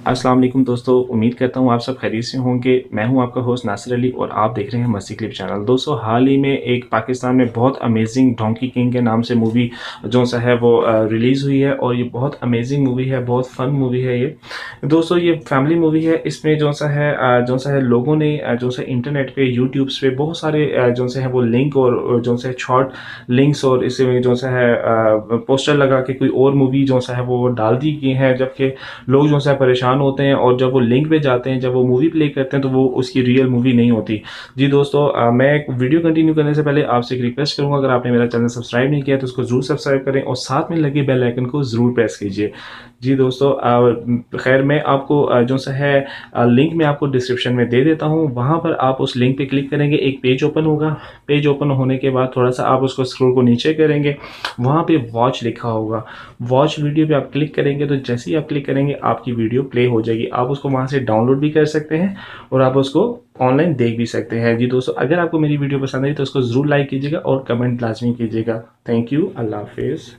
अस्सलाम वालेकुम दोस्तों, उम्मीद करता हूँ आप सब खैरियत से होंगे। मैं हूँ आपका होस्ट नासिर अली और आप देख रहे हैं मस्ती क्लिप चैनल। दोस्तों, हाल ही में एक पाकिस्तान में बहुत अमेजिंग डोंकी किंग के नाम से मूवी जो सा है वो रिलीज़ हुई है और ये बहुत अमेजिंग मूवी है, बहुत फन मूवी है ये। दोस्तों, ये फैमिली मूवी है। इसमें जो सा है लोगों ने जो सा इंटरनेट पे यूट्यूब्स पे बहुत सारे जो से है वो लिंक और जो से शॉर्ट लिंक्स और इसमें जो सा है पोस्टर लगा के कोई और मूवी जो सा है वो डाल दी गई है, जबकि लोग जो है परेशान होते हैं और जब वो लिंक पे जाते हैं, जब वो मूवी प्ले करते हैं तो वो उसकी रियल मूवी नहीं होती। जी दोस्तों, मैं एक वीडियो कंटिन्यू करने से पहले आपसे एक रिक्वेस्ट करूंगा, अगर आपने मेरा चैनल सब्सक्राइब नहीं किया तो उसको जरूर सब्सक्राइब करें और साथ में लगे बेल आइकन को जरूर प्रेस कीजिए। जी दोस्तों, खैर मैं आपको जो सा है लिंक मैं आपको डिस्क्रिप्शन में दे देता हूँ। वहाँ पर आप उस लिंक पे क्लिक करेंगे, एक पेज ओपन होगा। पेज ओपन होने के बाद थोड़ा सा आप उसको स्क्रॉल को नीचे करेंगे, वहाँ पे वॉच लिखा होगा। वॉच वीडियो पे आप क्लिक करेंगे तो जैसे ही आप क्लिक करेंगे आपकी वीडियो प्ले हो जाएगी। आप उसको वहाँ से डाउनलोड भी कर सकते हैं और आप उसको ऑनलाइन देख भी सकते हैं। जी दोस्तों, अगर आपको मेरी वीडियो पसंद आई तो उसको ज़रूर लाइक कीजिएगा और कमेंट लाजमी कीजिएगा। Thank you. अल्लाह हाफिज़।